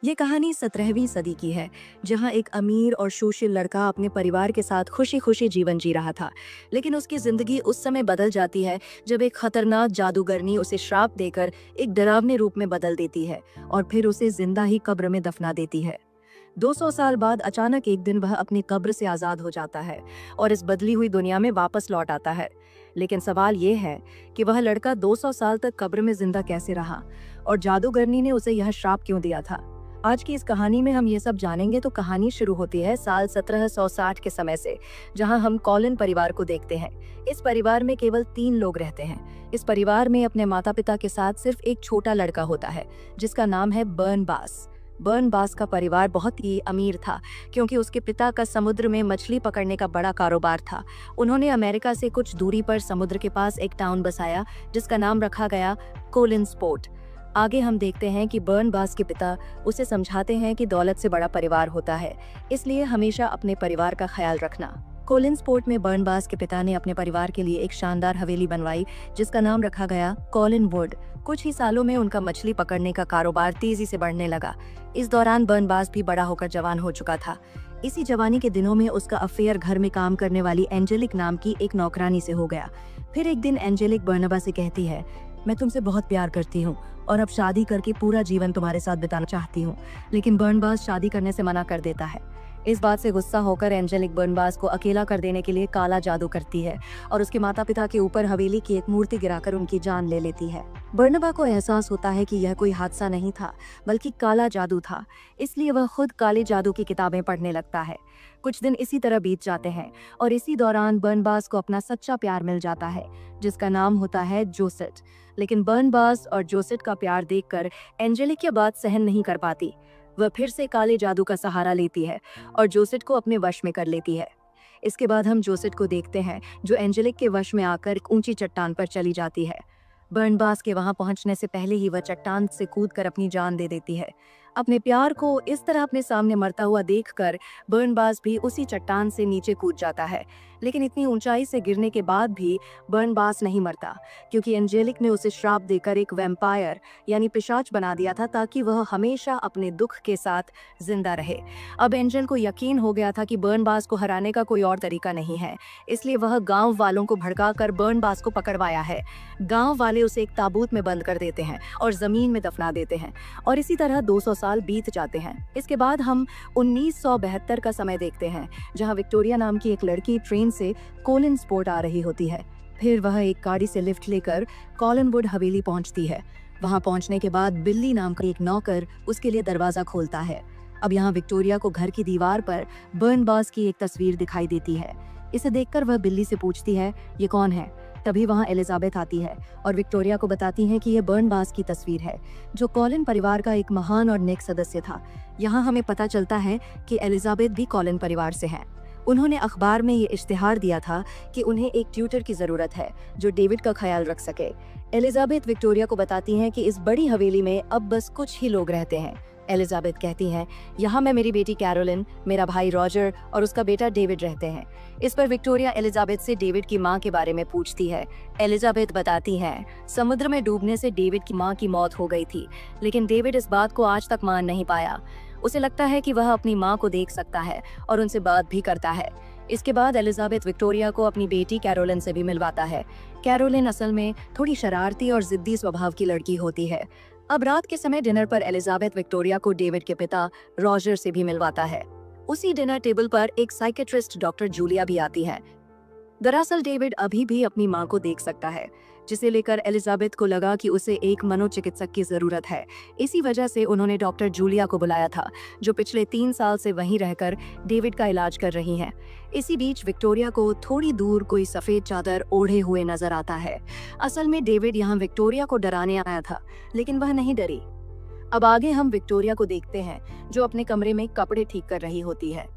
ये कहानी 17वीं सदी की है, जहां एक अमीर और सुशील लड़का अपने परिवार के साथ खुशी खुशी जीवन जी रहा था। लेकिन उसकी जिंदगी उस समय बदल जाती है जब एक खतरनाक जादूगरनी उसे श्राप देकर एक डरावने रूप में बदल देती है और फिर उसे जिंदा ही कब्र में दफना देती है। 200 साल बाद अचानक एक दिन वह अपनी कब्र से आजाद हो जाता है और इस बदली हुई दुनिया में वापस लौट आता है। लेकिन सवाल ये है कि वह लड़का 200 साल तक कब्र में जिंदा कैसे रहा और जादूगरनी ने उसे यह श्राप क्यों दिया था। आज की इस कहानी में हम ये सब जानेंगे। तो कहानी शुरू होती है साल 1760 के समय से, जहां हम कॉलिन परिवार को देखते हैं। इस परिवार में केवल 3 लोग रहते हैं। इस परिवार में अपने माता पिता के साथ सिर्फ एक छोटा लड़का होता है जिसका नाम है बर्नबास। बर्नबास का परिवार बहुत ही अमीर था क्योंकि उसके पिता का समुद्र में मछली पकड़ने का बड़ा कारोबार था। उन्होंने अमेरिका से कुछ दूरी पर समुद्र के पास एक टाउन बसाया जिसका नाम रखा गया कोलिन्सपोर्ट। आगे हम देखते हैं कि बर्नबास के पिता उसे समझाते हैं कि दौलत से बड़ा परिवार होता है, इसलिए हमेशा अपने परिवार का ख्याल रखना। कोलिन्सपोर्ट में बर्नबास के पिता ने अपने परिवार के लिए एक शानदार हवेली बनवाई जिसका नाम रखा गया कॉलिनवुड। कुछ ही सालों में उनका मछली पकड़ने का कारोबार तेजी से बढ़ने लगा। इस दौरान बर्नबास भी बड़ा होकर जवान हो चुका था। इसी जवानी के दिनों में उसका अफेयर घर में काम करने वाली एंजेलिक नाम की एक नौकरानी से हो गया। फिर एक दिन एंजेलिक बर्नबास से कहती है, मैं तुमसे बहुत प्यार करती हूँ और अब शादी करके पूरा जीवन तुम्हारे साथ बिताना चाहती हूँ। लेकिन बर्नबास शादी करने से मना कर देता है। इस बात से गुस्सा होकर एंजेलिक बर्नबास को अकेला कर देने के लिए काला जादू करती है और उसके माता पिता के ऊपर हवेली की एक मूर्ति गिराकर उनकी जान ले लेती है। बर्नबा को एहसास होता है कि यह कोई हादसा नहीं था बल्कि काला जादू था, इसलिए वह खुद काले जादू की किताबें पढ़ने लगता है। कुछ दिन इसी तरह बीत जाते हैं और इसी दौरान बर्नबास को अपना सच्चा प्यार मिल जाता है जिसका नाम होता है जोसेट। लेकिन बर्नबास और जोसेट का प्यार देखकर एंजेलिक यह बात सहन नहीं कर पाती। वह फिर से काले जादू का सहारा लेती है और जोसेट को अपने वश में कर लेती है। इसके बाद हम जोसेट को देखते हैं जो एंजेलिक के वश में आकर एक ऊंची चट्टान पर चली जाती है। बर्नबास के वहां पहुंचने से पहले ही वह चट्टान से कूदकर अपनी जान दे देती है। अपने प्यार को इस तरह अपने सामने मरता हुआ देखकर बर्नबास भी उसी चट्टान से नीचे कूद जाता है। लेकिन इतनी ऊंचाई से गिरने के बाद भी बर्नबास नहीं मरता क्योंकि एंजेलिक ने उसे श्राप देकर एक वैम्पायर यानी पिशाच बना दिया था ताकि वह हमेशा अपने दुख के साथ जिंदा रहे। अब एंजेल को यकीन हो गया था कि बर्नबास को हराने का कोई और तरीका नहीं है, इसलिए वह गांव वालों को भड़काकर बर्नबास को पकड़वाया है। गांव वाले उसे एक ताबूत में बंद कर देते हैं और जमीन में दफना देते हैं और इसी तरह 200 साल बीत जाते हैं। इसके बाद हम 1972 का समय देखते हैं जहां विक्टोरिया नाम की एक लड़की ट्रेन से कोलिन्सपोर्ट आ रही होती है। फिर वह एक गाड़ी से लिफ्ट लेकर कॉलिनवुड हवेली पहुंचती है। वहां पहुंचने के बाद बिल्ली नाम का एक नौकर उसके लिए दरवाजा खोलता है। अब यहाँ विक्टोरिया को घर की दीवार पर बर्नबास की एक तस्वीर दिखाई देती है। इसे देखकर वह बिल्ली से पूछती है, ये कौन है? तभी वहां एलिजाबेथ आती है और विक्टोरिया को बताती है कि यह बर्नबास की तस्वीर है जो कॉलिन परिवार का एक महान और नेक सदस्य था। यहाँ हमें पता चलता है कि एलिजाबेथ भी कॉलिन परिवार से हैं। उन्होंने अखबार में ये इश्तिहार दिया था कि उन्हें एक ट्यूटर की जरूरत है जो डेविड का ख्याल रख सके। एलिजाबेथ विक्टोरिया को बताती हैं कि इस बड़ी हवेली में अब बस कुछ ही लोग रहते हैं। एलिजाबेथ कहती हैं, यहाँ मैं मेरी बेटी कैरोलिन, मेरा भाई रॉजर और उसका बेटा डेविड रहते हैं। इस पर विक्टोरिया एलिजाबेथ से डेविड की माँ के बारे में पूछती है। एलिजाबेथ बताती हैं, समुद्र में डूबने से डेविड की माँ की मौत हो गई थी, लेकिन डेविड इस बात को आज तक मान नहीं पाया। उसे लगता है कि वह अपनी माँ को देख सकता है और उनसे बात भी करता है। इसके बाद एलिजाबेथ विक्टोरिया को अपनी बेटी कैरोलिन से भी मिलवाता है। कैरोलिन असल में थोड़ी शरारती और जिद्दी स्वभाव की लड़की होती है। अब रात के समय डिनर पर एलिजाबेथ विक्टोरिया को डेविड के पिता रॉजर से भी मिलवाता है। उसी डिनर टेबल पर एक साइकेट्रिस्ट डॉक्टर जूलिया भी आती है। दरअसल डेविड अभी भी अपनी मां को देख सकता है, जिसे लेकर एलिजाबेथ को लगा कि उसे एक मनोचिकित्सक की जरूरत है। इसी वजह से उन्होंने डॉक्टर जूलिया को बुलाया था जो पिछले 3 साल से वहीं रहकर डेविड का इलाज कर रही हैं। इसी बीच विक्टोरिया को थोड़ी दूर कोई सफेद चादर ओढ़े हुए नजर आता है। असल में डेविड यहाँ विक्टोरिया को डराने आया था, लेकिन वह नहीं डरी। अब आगे हम विक्टोरिया को देखते हैं जो अपने कमरे में कपड़े ठीक कर रही होती है।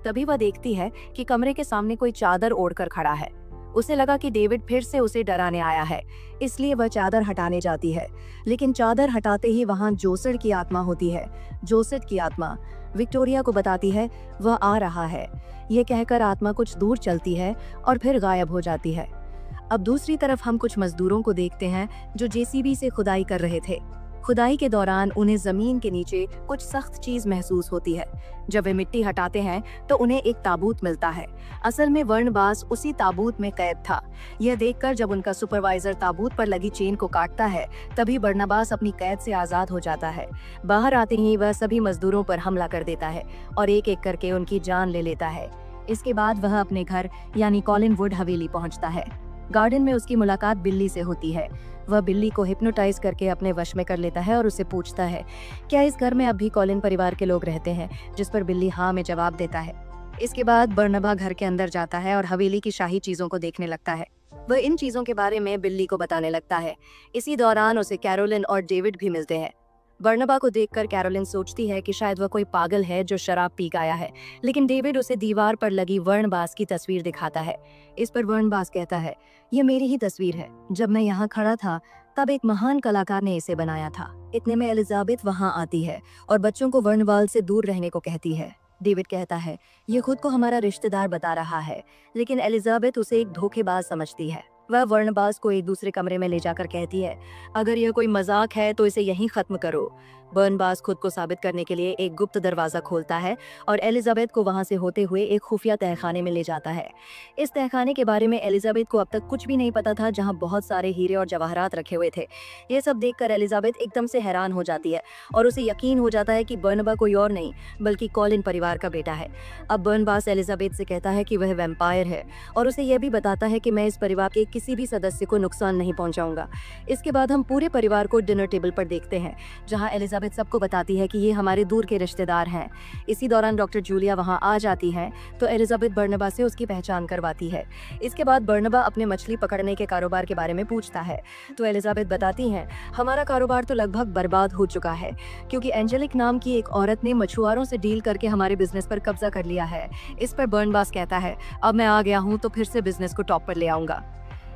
तभी वह देखती है कि कमरे के सामने कोई चादर ओढ़कर खड़ा है। उसे लगा कि डेविड फिर से उसे डराने आया है, इसलिए वह चादर हटाने जाती है। लेकिन चादर हटाते ही वहां जोसेट की आत्मा होती है। जोसेट की आत्मा विक्टोरिया को बताती है वह आ रहा है। ये कहकर आत्मा कुछ दूर चलती है और फिर गायब हो जाती है। अब दूसरी तरफ हम कुछ मजदूरों को देखते हैं जो जेसीबी से खुदाई कर रहे थे। खुदाई के दौरान उन्हें जमीन के नीचे कुछ सख्त चीज महसूस होती है। जब वे मिट्टी हटाते हैं तो उन्हें एक ताबूत मिलता है। असल में वर्नबास उसी ताबूत में कैद था। यह देखकर जब उनका सुपरवाइजर ताबूत पर लगी चेन को काटता है, तभी बर्नबास अपनी कैद से आजाद हो जाता है। बाहर आते ही वह सभी मजदूरों पर हमला कर देता है और एक एक करके उनकी जान ले लेता है। इसके बाद वह अपने घर यानी कॉलिन वुड हवेली पहुंचता है। गार्डन में उसकी मुलाकात बिल्ली से होती है। वह बिल्ली को हिप्नोटाइज करके अपने वश में कर लेता है और उसे पूछता है, क्या इस घर में अब भी कॉलिन परिवार के लोग रहते हैं? जिस पर बिल्ली हाँ में जवाब देता है। इसके बाद बर्नबा घर के अंदर जाता है और हवेली की शाही चीजों को देखने लगता है। वह इन चीजों के बारे में बिल्ली को बताने लगता है। इसी दौरान उसे कैरोलिन और डेविड भी मिलते हैं। बर्नबा को देखकर कैरोलिन सोचती है कि शायद वह कोई पागल है जो शराब पी गया है, लेकिन डेविड उसे दीवार पर लगी वर्नबास की तस्वीर दिखाता है। इस पर वर्नबास कहता है, यह मेरी ही तस्वीर है। जब मैं यहाँ खड़ा था तब एक महान कलाकार ने इसे बनाया था। इतने में एलिजाबेथ वहाँ आती है और बच्चों को वर्नवाल से दूर रहने को कहती है। डेविड कहता है, यह खुद को हमारा रिश्तेदार बता रहा है, लेकिन एलिजाबेथ उसे एक धोखेबाज समझती है। वह वर्नबास को एक दूसरे कमरे में ले जाकर कहती है, अगर यह कोई मजाक है तो इसे यहीं खत्म करो। बर्नबास खुद को साबित करने के लिए एक गुप्त दरवाजा खोलता है और एलिजाबेथ को वहां से होते हुए एक खुफिया तहखाने में ले जाता है। इस तहखाने के बारे में एलिजाबेथ को अब तक कुछ भी नहीं पता था, जहां बहुत सारे हीरे और जवाहरात रखे हुए थे। ये सब देखकर एलिजाबेथ एकदम से हैरान हो जाती है और उसे यकीन हो जाता है कि बर्नबा कोई और नहीं बल्कि कॉलिन परिवार का बेटा है। अब बर्नबास एलिजाबेथ से कहता है कि वह वैम्पायर है और उसे यह भी बताता है कि मैं इस परिवार के किसी भी सदस्य को नुकसान नहीं पहुंचाऊंगा। इसके बाद हम पूरे परिवार को डिनर टेबल पर देखते हैं, जहां एलिजाबेथ सबको बताती है कि ये हमारे दूर के रिश्तेदार हैं। इसी दौरान डॉक्टर जूलिया वहां आ जाती हैं तो एलिजाबेथ बर्नबा से उसकी पहचान करवाती है। इसके बाद बर्नबा अपने मछली पकड़ने के कारोबार के बारे में पूछता है तो एलिजाबेथ बताती हैं, हमारा कारोबार तो लगभग बर्बाद हो चुका है क्योंकि एंजेलिक नाम की एक औरत ने मछुआरों से डील करके हमारे बिजनेस पर कब्जा कर लिया है। इस पर बर्नबास कहता है, अब मैं आ गया हूँ तो फिर से बिजनेस को टॉप पर ले आऊंगा।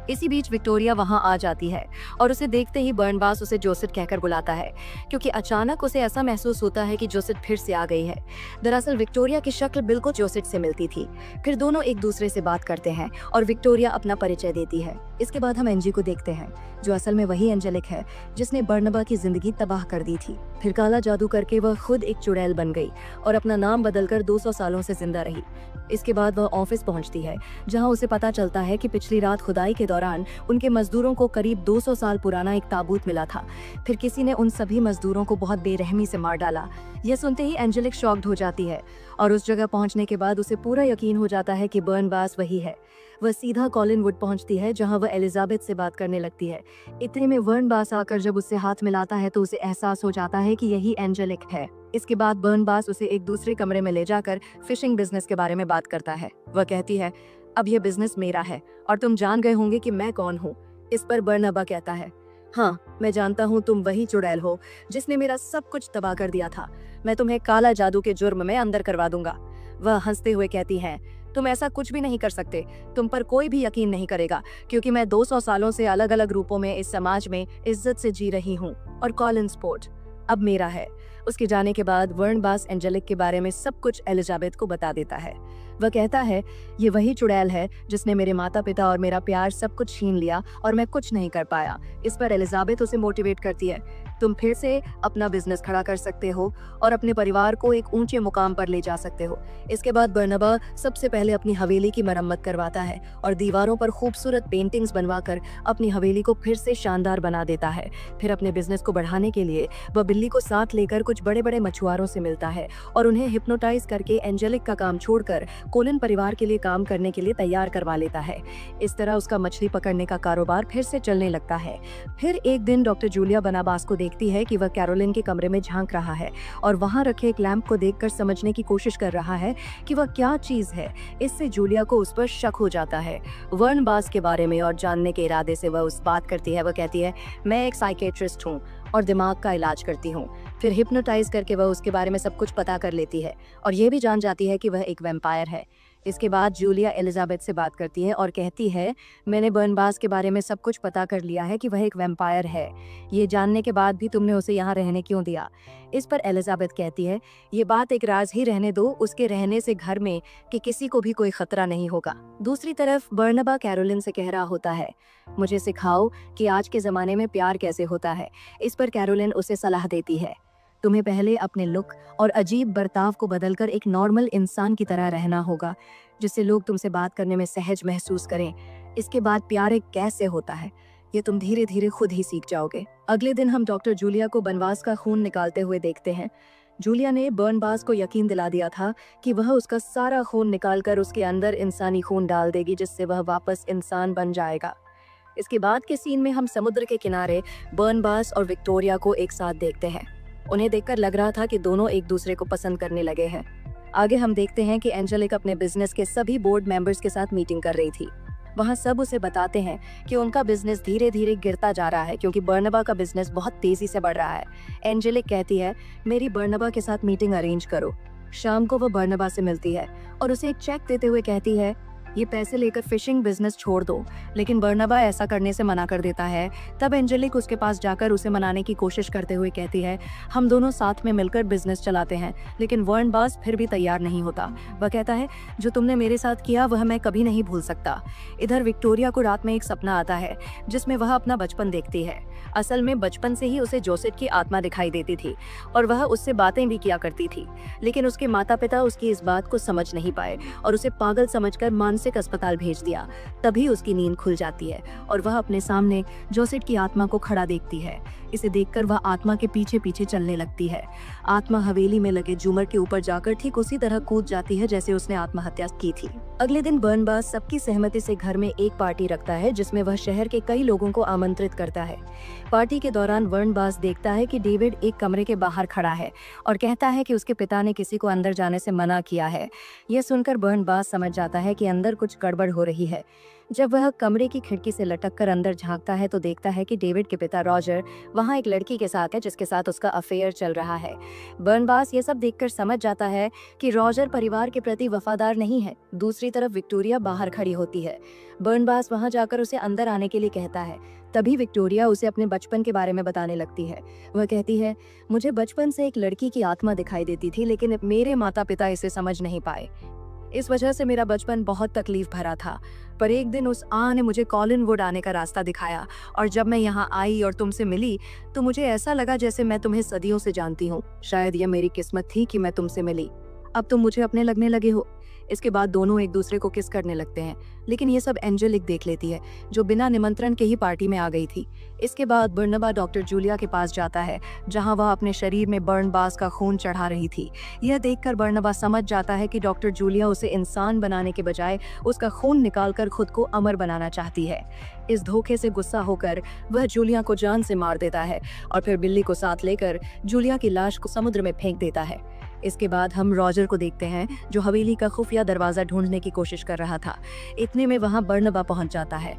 इसी बीच विक्टोरिया वहां आ जाती है और उसे देखते ही बर्नबास उसे जोसेफ कहकर बुलाता है क्योंकि अचानक उसे ऐसा महसूस होता है कि जोसेफ फिर से आ गई है। दरअसल विक्टोरिया की शक्ल बिल्कुल जोसेफ से मिलती थी। फिर दोनों एक दूसरे से बात करते हैं और विक्टोरिया अपना परिचय देती है। इसके बाद हम एंजी को देखते हैं जो असल में वही एंजेलिक है जिसने बर्नबा की जिंदगी तबाह कर दी थी। फिर काला जादू करके वह खुद एक चुड़ैल बन गई और अपना नाम बदलकर 200 सालों से जिंदा रही। इसके बाद वह ऑफिस पहुंचती है जहां उसे पता चलता है कि पिछली रात खुदाई के दौरान उनके मजदूरों को करीब 200 साल पुराना एक ताबूत मिला था। फिर किसी ने उन सभी मजदूरों को बहुत बेरहमी से मार डाला। यह सुनते ही एंजेलिक शॉक्ड हो जाती है और उस जगह पहुंचने के बाद उसे पूरा यकीन हो जाता है कि बर्नबास वही है। वह सीधा कॉलिन वुड पहुंचती है जहां वह एलिजाबेथ से बात करने लगती है। इतने में बर्नबास आकर जब उससे हाथ मिलाता है तो उसे एहसास हो जाता है कि यही एंजेलिक है। इसके बाद बर्नबास उसे एक दूसरे कमरे में ले जाकर फिशिंग बिजनेस के बारे में बात करता है। वह कहती है, अब यह बिजनेस मेरा है और तुम जान गए होंगे कि मैं कौन हूँ। इस पर बर्नबा कहता है, हाँ मैं जानता हूँ तुम वही चुड़ैल हो जिसने मेरा सब कुछ तबाह कर दिया था। मैं तुम्हें काला जादू के जुर्म में अंदर करवा दूंगा। वह हंसते हुए कहती है, तुम ऐसा कुछ भी नहीं कर सकते। तुम पर कोई भी यकीन नहीं करेगा क्योंकि मैं 200 सालों से अलग अलग रूपों में इस समाज में इज्जत से जी रही हूँ और कॉलिन स्पोर्ट अब मेरा है। उसके जाने के बाद बर्नबास एंजेलिक के बारे में सब कुछ एलिजाबेथ को बता देता है। वह कहता है, ये वही चुड़ैल है जिसने मेरे माता पिता और मेरा प्यार सब कुछ छीन लिया और मैं कुछ नहीं कर पाया। इस पर एलिजाबेथ उसे मोटिवेट करती है, तुम फिर से अपना बिजनेस खड़ा कर सकते हो और अपने परिवार को एक ऊंचे मुकाम पर ले जा सकते हो। इसके बाद बर्नबा सबसे पहले अपनी हवेली की मरम्मत करवाता है और दीवारों पर खूबसूरत पेंटिंग्स बनवाकर अपनी हवेली को फिर से शानदार बना देता है। फिर अपने बिजनेस को बढ़ाने के लिए वह बिल्ली को साथ लेकर कुछ बड़े बड़े मछुआरों से मिलता है और उन्हें हिप्नोटाइज करके एंजेलिक का काम छोड़कर कोलिन परिवार के लिए काम करने के लिए तैयार करवा लेता है। इस तरह उसका मछली पकड़ने का कारोबार फिर से चलने लगता है। फिर एक दिन डॉक्टर जूलिया बर्नबास को देखती है कि वह कैरोलिन के कमरे में झांक रहा है और वहां रखे एक लैंप को देखकर समझने की कोशिश कर रहा है कि वह क्या चीज है। इससे जूलिया को उस पर शक हो जाता है। बर्नबास के बारे में और जानने के इरादे से वह उस बात करती है। वह कहती है, मैं एक साइकेट्रिस्ट हूँ और दिमाग का इलाज करती हूँ। फिर हिप्नोटाइज करके वह उसके बारे में सब कुछ पता कर लेती है और ये भी जान जाती है कि वह एक वैम्पायर है। इसके बाद जूलिया एलिजाबेथ से बात करती है और कहती है, मैंने बर्नबास के बारे में सब कुछ पता कर लिया है कि वह एक वैम्पायर है। ये जानने के बाद भी तुमने उसे यहाँ रहने क्यों दिया? इस पर एलिजाबेथ कहती है, ये बात एक राज ही रहने दो, उसके रहने से घर में कि किसी को भी कोई खतरा नहीं होगा। दूसरी तरफ बर्नबा कैरोलिन से कह रहा होता है, मुझे सिखाओ कि आज के ज़माने में प्यार कैसे होता है। इस पर कैरोलिन उसे सलाह देती है, तुम्हें पहले अपने लुक और अजीब बर्ताव को बदलकर एक नॉर्मल इंसान की तरह रहना होगा, जिससे लोग तुमसे बात करने में सहज महसूस करें। इसके बाद प्यार एक कैसे होता है ये तुम धीरे धीरे खुद ही सीख जाओगे। अगले दिन हम डॉक्टर जूलिया को बनवास का खून निकालते हुए देखते हैं। जूलिया ने बर्नबास को यकीन दिला दिया था कि वह उसका सारा खून निकालकर उसके अंदर इंसानी खून डाल देगी, जिससे वह वापस इंसान बन जाएगा। इसके बाद के सीन में हम समुद्र के किनारे बर्नबास और विक्टोरिया को एक साथ देखते हैं। उन्हें देखकर लग रहा था कि दोनों एक दूसरे को पसंद करने लगे हैं। आगे हम देखते हैं कि एंजेलिक अपने बिजनेस के सभी बोर्ड मेंबर्स के साथ मीटिंग कर रही थी। वहाँ सब उसे बताते हैं कि उनका बिजनेस धीरे धीरे गिरता जा रहा है क्योंकि बर्नबा का बिजनेस बहुत तेजी से बढ़ रहा है। एंजेलिक कहती है, मेरी बर्नबा के साथ मीटिंग अरेंज करो। शाम को वह बर्नबा से मिलती है और उसे एक चेक देते हुए कहती है, ये पैसे लेकर फिशिंग बिजनेस छोड़ दो। लेकिन बर्नबा ऐसा करने से मना कर देता है। तब एंजेलिक उसके पास जाकर उसे मनाने की कोशिश करते हुए कहती है, हम दोनों साथ में मिलकर बिजनेस चलाते हैं। लेकिन बर्नबास फिर भी तैयार नहीं होता। वह कहता है, जो तुमने मेरे साथ किया वह मैं कभी नहीं भूल सकता। इधर विक्टोरिया को रात में एक सपना आता है जिसमें वह अपना बचपन देखती है। असल में बचपन से ही उसे जोसेफ की आत्मा दिखाई देती थी और वह उससे बातें भी किया करती थी। लेकिन उसके माता पिता उसकी इस बात को समझ नहीं पाए और उसे पागल समझकर मानसिक अस्पताल भेज दिया। तभी उसकी नींद खुल जाती है और वह अपने सामने जोसेफ की आत्मा को खड़ा देखती है। इसे देखकर वह आत्मा के पीछे पीछे चलने लगती है। आत्मा हवेली में लगे झूमर के ऊपर जाकर ठीक उसी तरह कूद जाती है जैसे उसने आत्महत्या की थी। अगले दिन बर्नबास सबकी सहमति से घर में एक पार्टी रखता है जिसमें वह शहर के कई लोगों को आमंत्रित करता है। पार्टी के दौरान बर्नबास देखता है कि डेविड एक कमरे के बाहर खड़ा है और कहता है कि उसके पिता ने किसी को अंदर जाने से मना किया है। यह सुनकर बर्नबास समझ जाता है कि अंदर कुछ गड़बड़ हो रही है। जब वह कमरे की खिड़की से लटककर अंदर झांकता है तो देखता है कि डेविड के पिता रॉजर वहां एक लड़की के साथ है जिसके साथ उसका अफेयर चल रहा है। बर्नबास ये सब देखकर समझ जाता है कि रॉजर परिवार के प्रति वफादार नहीं है। दूसरी तरफ विक्टोरिया बाहर खड़ी होती है। बर्नबास वहां जाकर उसे अंदर आने के लिए कहता है। तभी विक्टोरिया उसे अपने बचपन के बारे में बताने लगती है। वह कहती है, मुझे बचपन से एक लड़की की आत्मा दिखाई देती थी, लेकिन मेरे माता पिता इसे समझ नहीं पाए। इस वजह से मेरा बचपन बहुत तकलीफ भरा था। पर एक दिन उस ने मुझे कॉलिनवुड आने का रास्ता दिखाया और जब मैं यहाँ आई और तुमसे मिली तो मुझे ऐसा लगा जैसे मैं तुम्हें सदियों से जानती हूँ। शायद यह मेरी किस्मत थी कि मैं तुमसे मिली। अब तुम मुझे अपने लगने लगे हो। इसके बाद दोनों एक दूसरे को किस करने लगते हैं, लेकिन ये सब एंजेलिक देख लेती है जो बिना निमंत्रण के ही पार्टी में आ गई थी। इसके बाद बर्नबा डॉक्टर जूलिया के पास जाता है जहां वह अपने शरीर में बर्नबास का खून चढ़ा रही थी। यह देखकर बर्नबा समझ जाता है कि डॉक्टर जूलिया उसे इंसान बनाने के बजाय उसका खून निकालकर खुद को अमर बनाना चाहती है। इस धोखे से गुस्सा होकर वह जूलिया को जान से मार देता है और फिर बिल्ली को साथ लेकर जूलिया की लाश को समुद्र में फेंक देता है। इसके बाद हम रॉजर को देखते हैं जो हवेली का खुफिया दरवाजा ढूंढने की कोशिश कर रहा था। इतने में वहां बर्नबा पहुंच जाता है।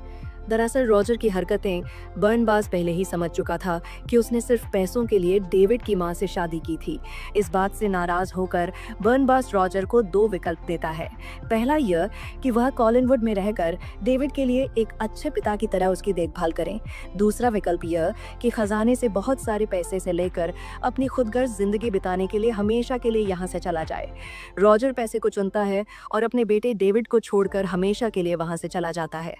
दरअसल रॉजर की हरकतें बर्नबास पहले ही समझ चुका था कि उसने सिर्फ पैसों के लिए डेविड की मां से शादी की थी। इस बात से नाराज होकर बर्नबास रॉजर को दो विकल्प देता है। पहला यह कि वह कॉलिनवुड में रहकर डेविड के लिए एक अच्छे पिता की तरह उसकी देखभाल करें। दूसरा विकल्प यह कि खजाने से बहुत सारे पैसे से लेकर अपनी खुदगर्ज जिंदगी बिताने के लिए हमेशा के लिए यहाँ से चला जाए। रॉजर पैसे को चुनता है और अपने बेटे डेविड को छोड़कर हमेशा के लिए वहां से चला जाता है।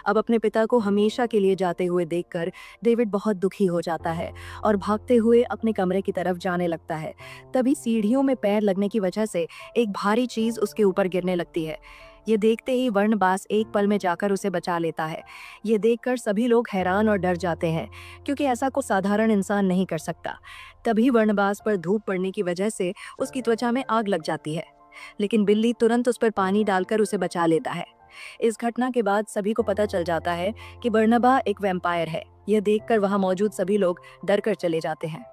अब अपने पिता को हमेशा के लिए जाते हुए देखकर डेविड बहुत दुखी हो जाता है और भागते हुए अपने कमरे की तरफ जाने लगता है। तभी सीढ़ियों में पैर लगने की वजह से एक भारी चीज उसके ऊपर गिरने लगती है। ये देखते ही बर्नबास एक पल में जाकर उसे बचा लेता है। ये देखकर सभी लोग हैरान और डर जाते हैं क्योंकि ऐसा कोई साधारण इंसान नहीं कर सकता। तभी बर्नबास पर धूप पड़ने की वजह से उसकी त्वचा में आग लग जाती है, लेकिन बिल्ली तुरंत उस पर पानी डालकर उसे बचा लेता है। इस घटना के बाद सभी को पता चल जाता है कि बर्नबा एक वैम्पायर है। यह देखकर वहां मौजूद सभी लोग डर कर चले जाते हैं।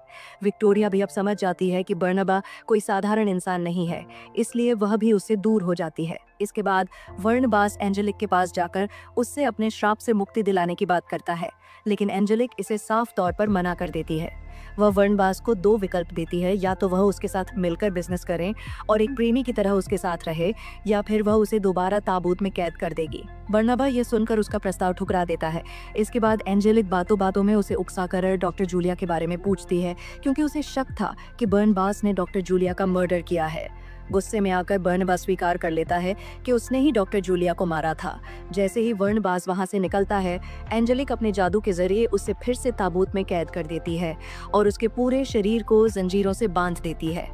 विक्टोरिया भी अब समझ जाती है कि बर्नबा कोई साधारण इंसान नहीं है, इसलिए वह भी उससे दूर हो जाती है। इसके बाद बर्नबास एंजेलिक के पास जाकर उससे अपने श्राप से मुक्ति दिलाने की बात करता है, लेकिन एंजेलिक इसे साफ तौर पर मना कर देती है। वह वर्नबास को दो विकल्प देती है, या तो वह उसके साथ मिलकर बिजनेस करें और एक प्रेमी की तरह उसके साथ रहे, या फिर वह उसे दोबारा ताबूत में कैद कर देगी। बर्नबा यह सुनकर उसका प्रस्ताव ठुकरा देता है। इसके बाद एंजेलिक बातों बातों में उसे उकसाकर डॉक्टर जूलिया के बारे में पूछती है, क्योंकि उसे शक था कि बर्नबास ने डॉक्टर जूलिया का मर्डर किया है। गुस्से में आकर बर्नबास स्वीकार कर लेता है कि उसने ही डॉक्टर जूलिया को मारा था। जैसे ही बर्नबास वहां से निकलता है, एंजेलिक अपने जादू के जरिए उसे फिर से ताबूत में कैद कर देती है और उसके पूरे शरीर को जंजीरों से बांध देती है।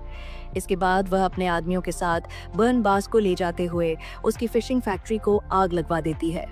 इसके बाद वह अपने आदमियों के साथ बर्नबास को ले जाते हुए उसकी फिशिंग फैक्ट्री को आग लगवा देती है।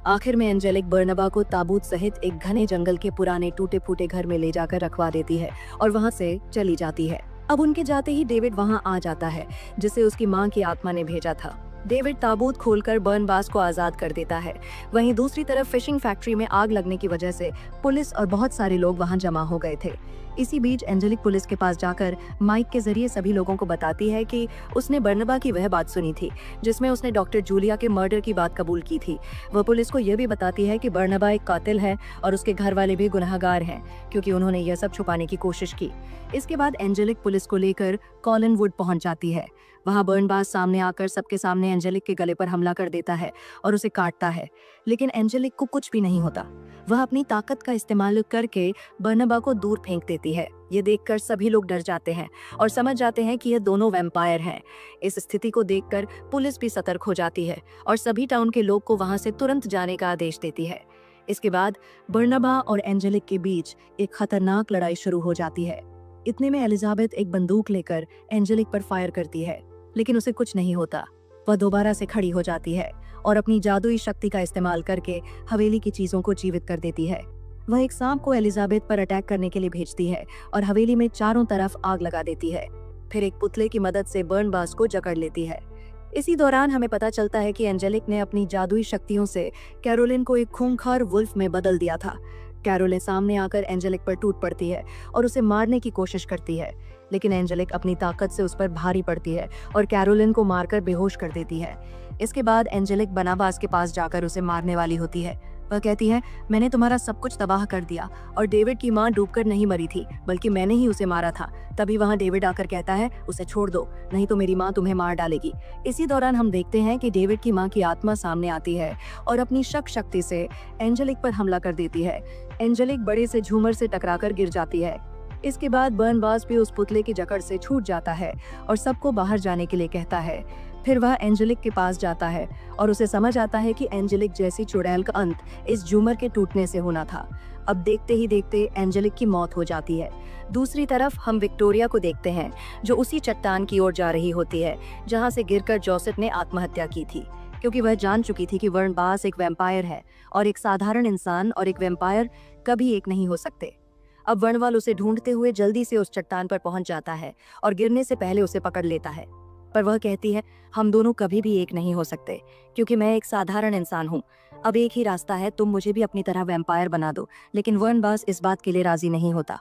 आखिर में एंजेलिक बर्नबा को ताबूत सहित एक घने जंगल के पुराने टूटे फूटे घर में ले जाकर रखवा देती है और वहां से चली जाती है। अब उनके जाते ही डेविड वहां आ जाता है, जिसे उसकी मां की आत्मा ने भेजा था। डेविड ताबूत खोलकर बर्नबास को आजाद कर देता है। वहीं दूसरी तरफ फिशिंग फैक्ट्री में आग लगने की वजह से पुलिस और बहुत सारे लोग वहां जमा हो गए थे। इसी बीच एंजेलिक पुलिस के पास जाकर माइक के जरिए सभी लोगों को बताती है कि उसने बर्नबा की वह बात सुनी थी जिसमें उसने डॉक्टर जूलिया के मर्डर की बात कबूल की थी। वह पुलिस को यह भी बताती है कि बर्नबा एक कातिल है और उसके घर वाले भी गुनहगार हैं, क्योंकि उन्होंने यह सब छुपाने की कोशिश की। इसके बाद एंजेलिक पुलिस को लेकर कॉलिनवुड पहुंच जाती है। वहां बर्नबास सामने आकर सबके सामने एंजेलिक के गले पर हमला कर देता है और उसे काटता है, लेकिन एंजेलिक को कुछ भी नहीं होता। वह अपनी ताकत का इस्तेमाल करके बर्नबा को दूर फेंक देती है। ये देखकर सभी लोग डर जाते हैं और समझ जाते हैं कि ये दोनों वैम्पायर हैं। इस स्थिति को देखकर पुलिस भी सतर्क हो जाती है और सभी टाउन के लोग को वहां से तुरंत जाने का आदेश देती है। इसके बाद बर्नबा और एंजेलिक के बीच एक खतरनाक लड़ाई शुरू हो जाती है। इतने में एलिजाबेथ एक बंदूक लेकर एंजेलिक पर फायर करती है, लेकिन उसे कुछ नहीं होता। वह दोबारा से खड़ी हो जाती है और अपनी जादुई शक्ति का इस्तेमाल करके हवेली की चीजों को जीवित कर देती है। वह एक सांप को एलिजाबेथ पर अटैक करने के लिए भेजती है और हवेली में चारों तरफ आग लगा देती है। फिर एक पुतले की मदद से बर्नबास को जकड़ लेती है। इसी दौरान हमें पता चलता है कि एंजेलिक ने अपनी जादुई शक्तियों से कैरोलिन को एक खूंखार वुल्फ में बदल दिया था। कैरोलिन सामने आकर एंजेलिक पर टूट पड़ती है और उसे मारने की कोशिश करती है, लेकिन एंजेलिक अपनी ताकत से उस पर भारी पड़ती है और कैरोलिन को मारकर बेहोश कर देती है। इसके बाद एंजेलिक बर्नबास के पास जाकर उसे मारने वाली होती है। वह कहती है, मैंने तुम्हारा सब कुछ तबाह कर दिया और डेविड की मां डूबकर नहीं मरी थी, बल्कि मैंने ही उसे मारा था। तभी वहां डेविड आकर कहता है, उसे छोड़ दो, नहीं तो मेरी मां तुम्हें मार डालेगी। इसी दौरान हम देखते हैं कि डेविड की मां की आत्मा सामने आती है और अपनी शक्ति से एंजेलिक पर हमला कर देती है। एंजेलिक बड़े से झूमर से टकराकर गिर जाती है। इसके बाद बर्नबास भी उस पुतले की जकड़ से छूट जाता है और सबको बाहर जाने के लिए कहता है। फिर वह एंजेलिक के पास जाता है और उसे समझ आता है कि एंजेलिक जैसी चुड़ैल का अंत इस झूमर के टूटने से होना था। अब देखते ही देखते एंजेलिक की मौत हो जाती है। दूसरी तरफ हम विक्टोरिया को देखते हैं, जो उसी चट्टान की ओर जा रही होती है जहां से गिरकर जोसेफ ने आत्महत्या की थी, क्योंकि वह जान चुकी थी कि बर्नबास एक वैम्पायर है और एक साधारण इंसान और एक वैम्पायर कभी एक नहीं हो सकते। अब वर्णवाल उसे ढूंढते हुए जल्दी से उस चट्टान पर पहुंच जाता है और गिरने से पहले उसे पकड़ लेता है। पर वह कहती है, हम दोनों कभी भी एक नहीं हो सकते, क्योंकि मैं एक साधारण इंसान हूँ। अब एक ही रास्ता है, तुम मुझे भी अपनी तरह वैम्पायर बना दो। लेकिन वर्नबास इस बात के लिए राजी नहीं होता।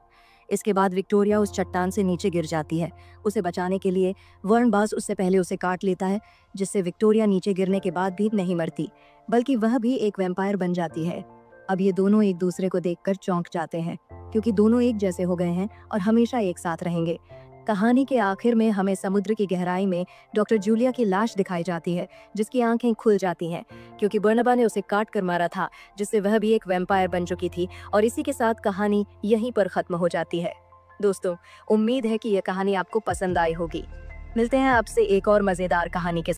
इसके बाद विक्टोरिया उस चट्टान से नीचे गिर जाती है। उसे बचाने के लिए वर्नबास उससे पहले उसे काट लेता है, जिससे विक्टोरिया नीचे गिरने के बाद भी नहीं मरती, बल्कि वह भी एक वैम्पायर बन जाती है। अब ये दोनों एक दूसरे को देखकर चौंक जाते हैं, क्योंकि दोनों एक जैसे हो गए हैं और हमेशा एक साथ रहेंगे। कहानी के आखिर में हमें समुद्र की गहराई में डॉक्टर जूलिया की लाश दिखाई जाती है, जिसकी आंखें खुल जाती हैं, क्योंकि बर्नबा ने उसे काट कर मारा था, जिससे वह भी एक वैम्पायर बन चुकी थी। और इसी के साथ कहानी यहीं पर खत्म हो जाती है। दोस्तों, उम्मीद है कि यह कहानी आपको पसंद आई होगी। मिलते हैं आपसे एक और मजेदार कहानी के